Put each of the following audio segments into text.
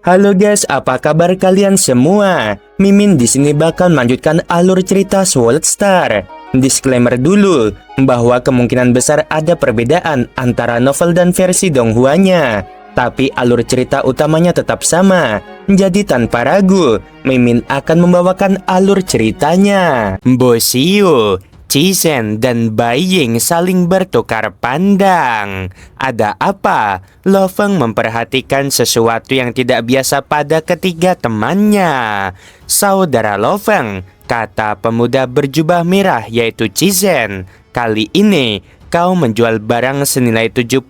Halo guys, apa kabar kalian semua? Mimin di sini bakal melanjutkan alur cerita Sword Star. Disclaimer dulu, bahwa kemungkinan besar ada perbedaan antara novel dan versi Donghua-nya. Tapi alur cerita utamanya tetap sama. Jadi tanpa ragu, Mimin akan membawakan alur ceritanya. Bosio, Cisen dan Bai Ying saling bertukar pandang. Ada apa? Lo Feng memperhatikan sesuatu yang tidak biasa pada ketiga temannya. Saudara Lo Feng, kata pemuda berjubah merah yaitu Cisen. Kali ini kau menjual barang senilai 73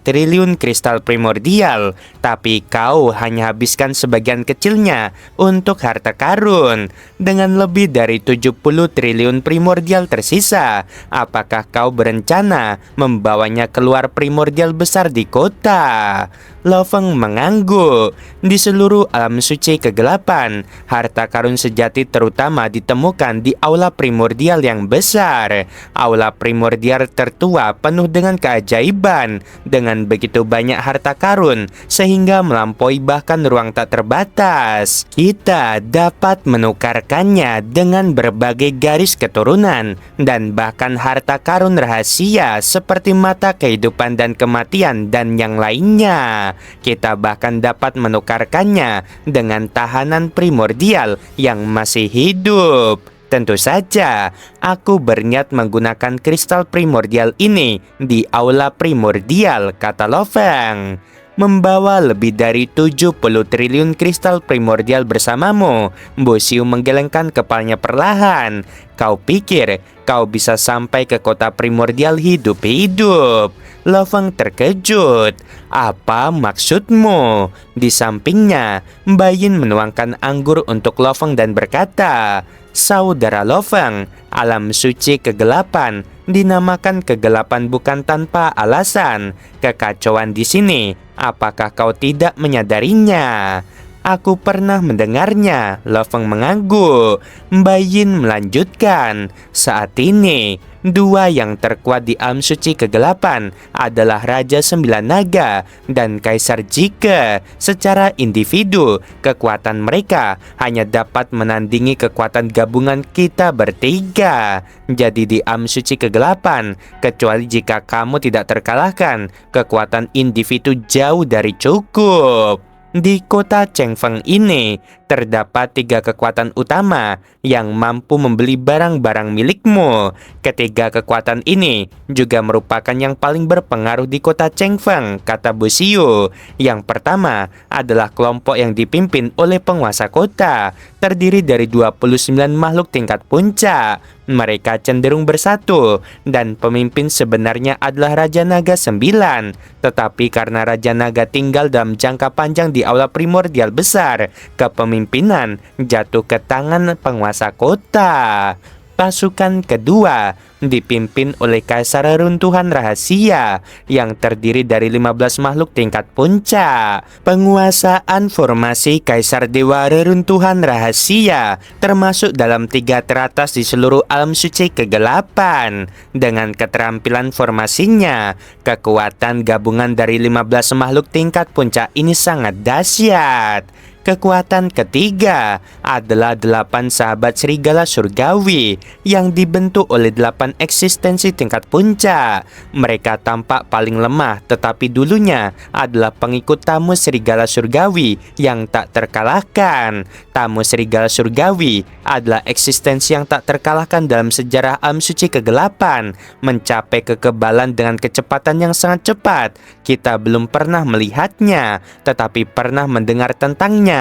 triliun kristal primordial, tapi kau hanya habiskan sebagian kecilnya untuk harta karun. Dengan lebih dari 70 triliun primordial tersisa, apakah kau berencana membawanya keluar primordial besar di kota? Lo Feng mengangguk. Di seluruh alam suci kegelapan, harta karun sejati terutama ditemukan di aula primordial yang besar. Aula primordial tertua penuh dengan keajaiban, dengan begitu banyak harta karun sehingga melampaui bahkan ruang tak terbatas. Kita dapat menukarkannya dengan berbagai garis keturunan dan bahkan harta karun rahasia seperti mata kehidupan dan kematian dan yang lainnya. Kita bahkan dapat menukarkannya dengan tahanan primordial yang masih hidup. Tentu saja, aku berniat menggunakan kristal primordial ini di aula primordial, kata Lo Feng. Membawa lebih dari 70 triliun kristal primordial bersamamu, Bosio menggelengkan kepalanya perlahan. Kau pikir kau bisa sampai ke kota primordial hidup-hidup? Lo Feng terkejut. Apa maksudmu? Di sampingnya, Bai Yin menuangkan anggur untuk Lo Feng dan berkata, Saudara Lo Feng, alam suci kegelapan dinamakan kegelapan bukan tanpa alasan. Kekacauan di sini, apakah kau tidak menyadarinya? Aku pernah mendengarnya, Lo Feng mengangguk. Bai Yin melanjutkan, saat ini dua yang terkuat di alam suci kegelapan adalah Raja Sembilan Naga dan Kaisar Jike. Secara individu, kekuatan mereka hanya dapat menandingi kekuatan gabungan kita bertiga. Jadi di alam suci kegelapan, kecuali jika kamu tidak terkalahkan, kekuatan individu jauh dari cukup. Di kota Chengfeng ini, terdapat 3 kekuatan utama yang mampu membeli barang-barang milikmu. Ketiga kekuatan ini juga merupakan yang paling berpengaruh di kota Chengfeng, kata Bosio. Yang pertama adalah kelompok yang dipimpin oleh penguasa kota, terdiri dari 29 makhluk tingkat puncak. Mereka cenderung bersatu, dan pemimpin sebenarnya adalah Raja Naga 9. Tetapi karena Raja Naga tinggal dalam jangka panjang di aula primordial besar, kepemimpinan jatuh ke tangan penguasa kota. Pasukan kedua dipimpin oleh Kaisar Reruntuhan Rahasia yang terdiri dari 15 makhluk tingkat puncak. Penguasaan formasi Kaisar Dewa Reruntuhan Rahasia termasuk dalam 3 teratas di seluruh alam suci kegelapan. Dengan keterampilan formasinya, kekuatan gabungan dari 15 makhluk tingkat puncak ini sangat dahsyat. Kekuatan ketiga adalah 8 sahabat serigala surgawi yang dibentuk oleh 8 eksistensi tingkat puncak. Mereka tampak paling lemah, tetapi dulunya adalah pengikut tamu serigala surgawi yang tak terkalahkan. Tamu serigala surgawi adalah eksistensi yang tak terkalahkan dalam sejarah alam suci kegelapan, mencapai kekebalan dengan kecepatan yang sangat cepat. Kita belum pernah melihatnya, tetapi pernah mendengar tentangnya.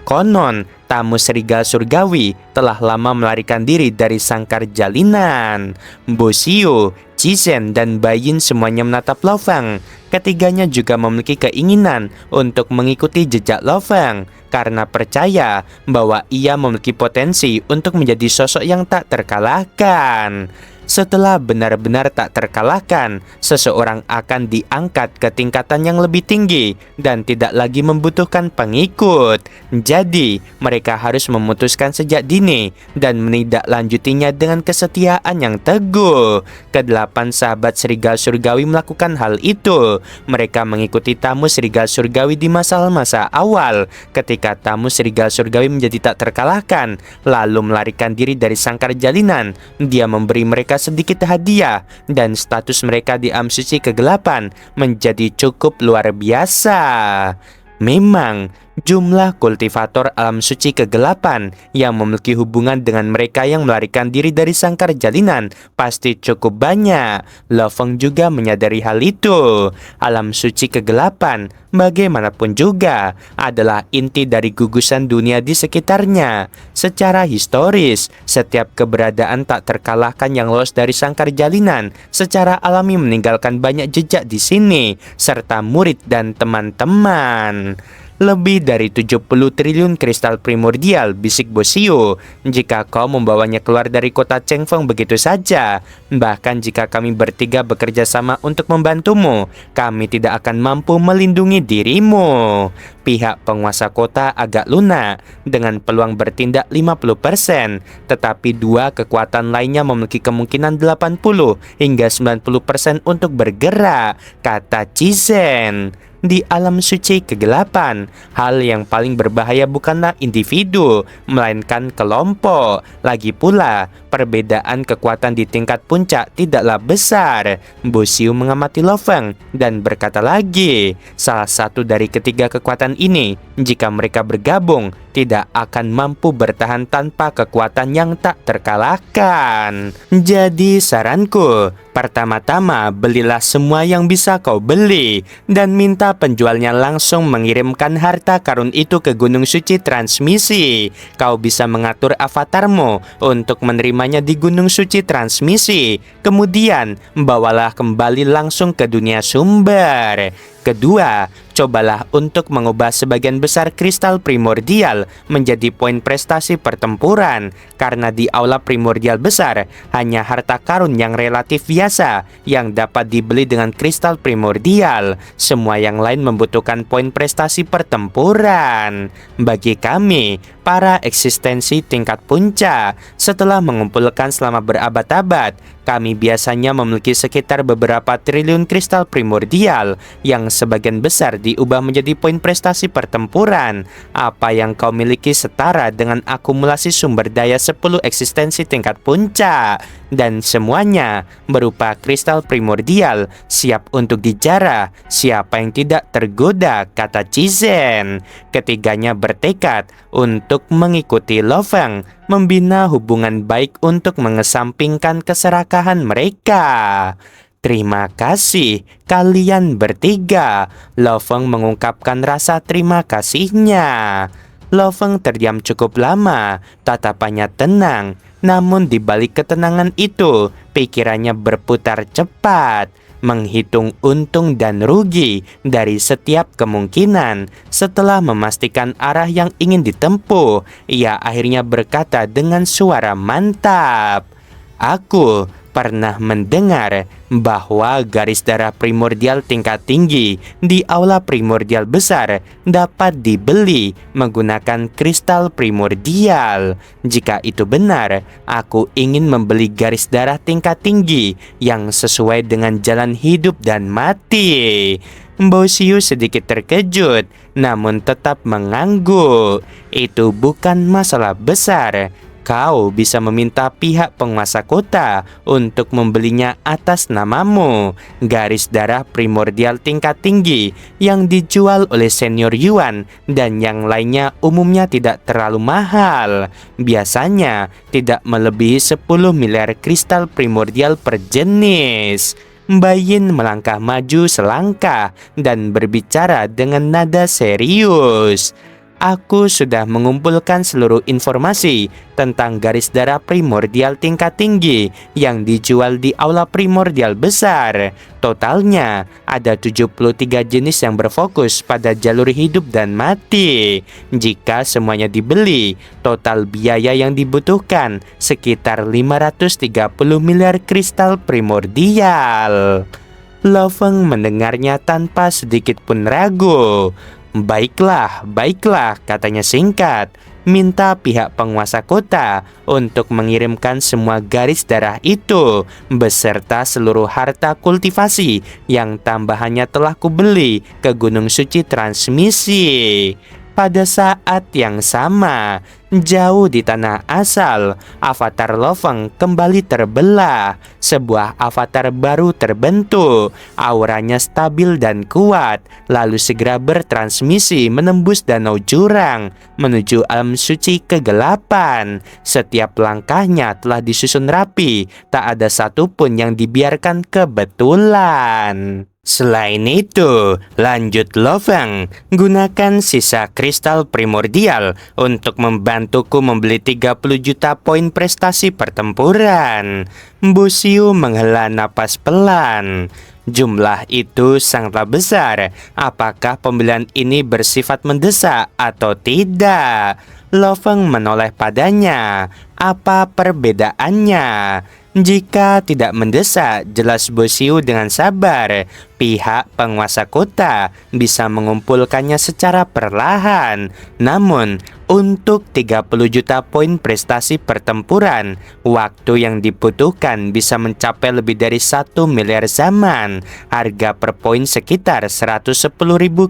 Konon, tamu serigala surgawi telah lama melarikan diri dari sangkar jalinan. Bosio, Cisen, dan Bai Yin semuanya menatap Lo Feng. Ketiganya juga memiliki keinginan untuk mengikuti jejak Lo Feng karena percaya bahwa ia memiliki potensi untuk menjadi sosok yang tak terkalahkan. Setelah benar-benar tak terkalahkan, seseorang akan diangkat ke tingkatan yang lebih tinggi dan tidak lagi membutuhkan pengikut. Jadi, mereka harus memutuskan sejak dini dan menindaklanjutinya dengan kesetiaan yang teguh. Kedelapan sahabat serigala surgawi melakukan hal itu. Mereka mengikuti tamu serigala surgawi di masa-masa awal. Ketika tamu serigala surgawi menjadi tak terkalahkan, lalu melarikan diri dari sangkar jalinan, dia memberi mereka sedikit hadiah dan status mereka di alam suci kegelapan menjadi cukup luar biasa. Memang, jumlah kultivator alam suci kegelapan yang memiliki hubungan dengan mereka yang melarikan diri dari sangkar jalinan pasti cukup banyak. Lo Feng juga menyadari hal itu. Alam suci kegelapan, bagaimanapun juga, adalah inti dari gugusan dunia di sekitarnya. Secara historis, setiap keberadaan tak terkalahkan yang lolos dari sangkar jalinan secara alami meninggalkan banyak jejak di sini, serta murid dan teman-teman. Lebih dari 70 triliun kristal primordial, bisik Bosio. Jika kau membawanya keluar dari kota Chengfeng begitu saja, bahkan jika kami bertiga bekerja sama untuk membantumu, kami tidak akan mampu melindungi dirimu. Pihak penguasa kota agak lunak dengan peluang bertindak 50%, tetapi dua kekuatan lainnya memiliki kemungkinan 80 hingga 90% untuk bergerak, kata Cizen. Di alam suci kegelapan, hal yang paling berbahaya bukanlah individu, melainkan kelompok. Lagi pula, perbedaan kekuatan di tingkat puncak tidaklah besar. Bosio mengamati Lo Feng dan berkata lagi, salah satu dari ketiga kekuatan ini, jika mereka bergabung, tidak akan mampu bertahan tanpa kekuatan yang tak terkalahkan. Jadi saranku, pertama-tama belilah semua yang bisa kau beli dan minta penjualnya langsung mengirimkan harta karun itu ke Gunung Suci Transmisi. Kau bisa mengatur avatarmu untuk menerimanya di Gunung Suci Transmisi. Kemudian, bawalah kembali langsung ke dunia sumber. Kedua, cobalah untuk mengubah sebagian besar kristal primordial menjadi poin prestasi pertempuran, karena di aula primordial besar hanya harta karun yang relatif biasa yang dapat dibeli dengan kristal primordial. Semua yang lain membutuhkan poin prestasi pertempuran. Bagi kami, para eksistensi tingkat puncak, setelah mengumpulkan selama berabad-abad, kami biasanya memiliki sekitar beberapa triliun kristal primordial yang sebagian besar diubah menjadi poin prestasi pertempuran. Apa yang kau miliki setara dengan akumulasi sumber daya 10 eksistensi tingkat puncak, dan semuanya berupa kristal primordial siap untuk dijarah. Siapa yang tidak tergoda, kata Cizen. Ketiganya bertekad untuk mengikuti Lo Feng, membina hubungan baik untuk mengesampingkan keserakahan mereka. Terima kasih kalian bertiga. Lo Feng mengungkapkan rasa terima kasihnya. Lo Feng terdiam cukup lama, tatapannya tenang. Namun di balik ketenangan itu, pikirannya berputar cepat, menghitung untung dan rugi dari setiap kemungkinan. Setelah memastikan arah yang ingin ditempuh, ia akhirnya berkata dengan suara mantap, "Aku pernah mendengar bahwa garis darah primordial tingkat tinggi di aula primordial besar dapat dibeli menggunakan kristal primordial. Jika itu benar, aku ingin membeli garis darah tingkat tinggi yang sesuai dengan jalan hidup dan mati." Bosio sedikit terkejut, namun tetap mengangguk. Itu bukan masalah besar. Kau bisa meminta pihak penguasa kota untuk membelinya atas namamu. Garis darah primordial tingkat tinggi yang dijual oleh senior Yuan dan yang lainnya umumnya tidak terlalu mahal. Biasanya tidak melebihi 10 miliar kristal primordial per jenis. Bayin melangkah maju selangkah dan berbicara dengan nada serius. Aku sudah mengumpulkan seluruh informasi tentang garis darah primordial tingkat tinggi yang dijual di aula primordial besar. Totalnya ada 73 jenis yang berfokus pada jalur hidup dan mati. Jika semuanya dibeli, total biaya yang dibutuhkan sekitar 530 miliar kristal primordial. Loveng mendengarnya tanpa sedikit pun ragu. Baiklah, katanya singkat. Minta pihak penguasa kota untuk mengirimkan semua garis darah itu beserta seluruh harta kultivasi yang tambahannya telah kubeli ke Gunung Suci Transmisi. Pada saat yang sama, jauh di tanah asal, avatar Loveng kembali terbelah. Sebuah avatar baru terbentuk, auranya stabil dan kuat, lalu segera bertransmisi menembus danau jurang menuju alam suci kegelapan. Setiap langkahnya telah disusun rapi, tak ada satupun yang dibiarkan kebetulan. Selain itu, lanjut Loveng, gunakan sisa kristal primordial untuk membantuku membeli 30 juta poin prestasi pertempuran. Bosio menghela napas pelan. Jumlah itu sangatlah besar. Apakah pembelian ini bersifat mendesak atau tidak? Loveng menoleh padanya. Apa perbedaannya? Jika tidak mendesak, jelas Bosio dengan sabar. Pihak penguasa kota bisa mengumpulkannya secara perlahan. Namun, untuk 30 juta poin prestasi pertempuran, waktu yang dibutuhkan bisa mencapai lebih dari 1 miliar zaman. Harga per poin sekitar 110.000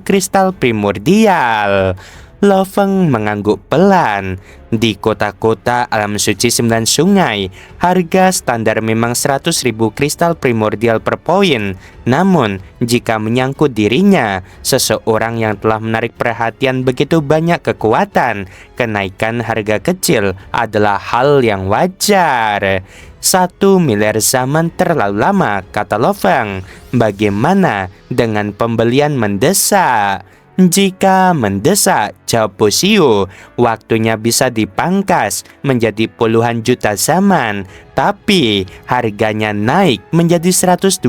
kristal primordial. Loveng mengangguk pelan. Di kota-kota alam suci 9 sungai, harga standar memang 100.000 kristal primordial per poin. Namun, jika menyangkut dirinya, seseorang yang telah menarik perhatian begitu banyak kekuatan, kenaikan harga kecil adalah hal yang wajar. 1 miliar zaman terlalu lama, kata Loveng. Bagaimana dengan pembelian mendesak? Jika mendesak, jawab Bosio, waktunya bisa dipangkas menjadi puluhan juta zaman, tapi harganya naik menjadi 120.000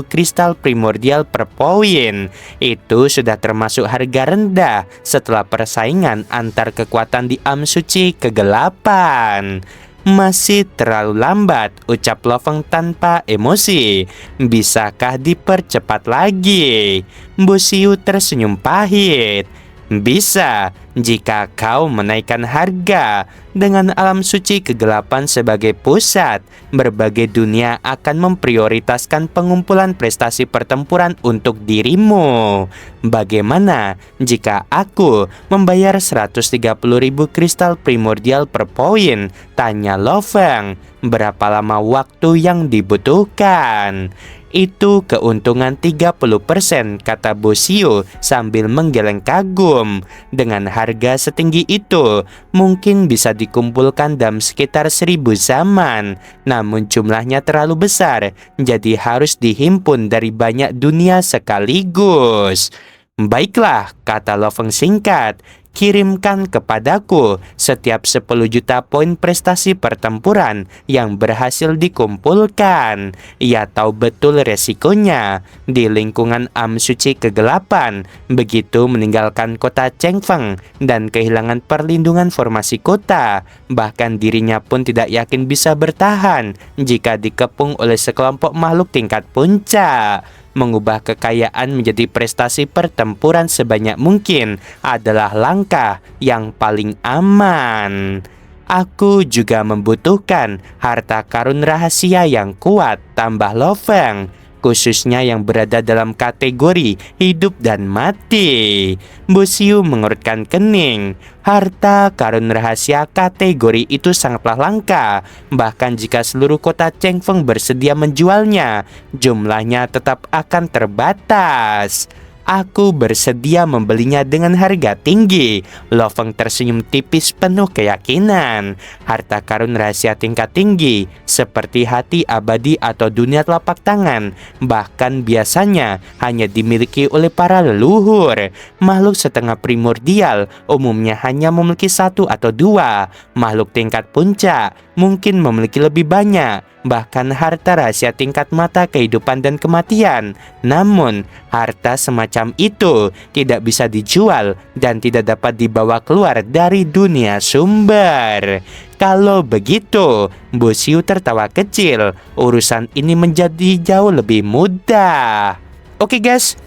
kristal primordial per poin. Itu sudah termasuk harga rendah setelah persaingan antar kekuatan di alam suci kegelapan. Masih terlalu lambat, ucap Loveng tanpa emosi. Bisakah dipercepat lagi? Bosio tersenyum pahit. Bisa, jika kau menaikkan harga. Dengan alam suci kegelapan sebagai pusat, berbagai dunia akan memprioritaskan pengumpulan prestasi pertempuran untuk dirimu. Bagaimana jika aku membayar 130.000 kristal primordial per poin? Tanya Loveng. Berapa lama waktu yang dibutuhkan? Itu keuntungan 30%, kata Bosio sambil menggeleng kagum. Dengan harga setinggi itu, mungkin bisa dikumpulkan dalam sekitar 1000 zaman. Namun jumlahnya terlalu besar, jadi harus dihimpun dari banyak dunia sekaligus. Baiklah, kata Loveng singkat. Kirimkan kepadaku setiap 10 juta poin prestasi pertempuran yang berhasil dikumpulkan. Ia tahu betul resikonya. Di lingkungan alam suci kegelapan, begitu meninggalkan kota Chengfeng dan kehilangan perlindungan formasi kota, bahkan dirinya pun tidak yakin bisa bertahan jika dikepung oleh sekelompok makhluk tingkat puncak. Mengubah kekayaan menjadi prestasi pertempuran sebanyak mungkin adalah langkah yang paling aman. Aku juga membutuhkan harta karun rahasia yang kuat, tambah Loveng, khususnya yang berada dalam kategori hidup dan mati. Bosio mengerutkan kening. Harta karun rahasia kategori itu sangatlah langka. Bahkan jika seluruh kota Chengfeng bersedia menjualnya, jumlahnya tetap akan terbatas. Aku bersedia membelinya dengan harga tinggi. Lo Feng tersenyum tipis penuh keyakinan. Harta karun rahasia tingkat tinggi, seperti hati abadi atau dunia telapak tangan, bahkan biasanya hanya dimiliki oleh para leluhur. Makhluk setengah primordial umumnya hanya memiliki satu atau dua. Makhluk tingkat puncak mungkin memiliki lebih banyak, bahkan harta rahasia tingkat mata kehidupan dan kematian. Namun, harta semacam itu tidak bisa dijual dan tidak dapat dibawa keluar dari dunia sumber. Kalau begitu, Bu Xiu tertawa kecil. Urusan ini menjadi jauh lebih mudah. Oke guys,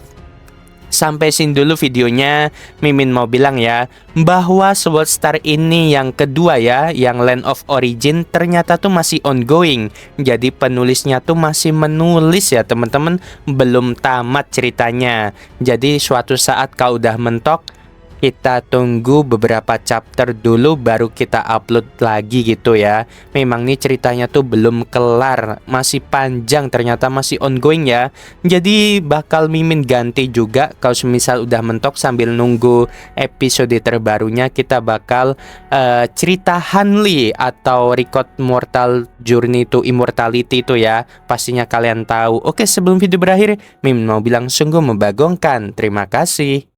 sampai sini dulu videonya. Mimin mau bilang ya, bahwa Sword Star ini yang kedua ya, yang Land of Origin ternyata tuh masih ongoing. Jadi penulisnya tuh masih menulis ya teman-teman, belum tamat ceritanya. Jadi suatu saat kau udah mentok, kita tunggu beberapa chapter dulu baru kita upload lagi gitu ya. Memang nih ceritanya tuh belum kelar, masih panjang, ternyata masih ongoing ya. Jadi bakal Mimin ganti juga kalau semisal udah mentok, sambil nunggu episode terbarunya kita bakal cerita Hanli atau Record Mortal Journey to Immortality itu ya. Pastinya kalian tahu. Oke, sebelum video berakhir, Mimin mau bilang sungguh membagongkan. Terima kasih.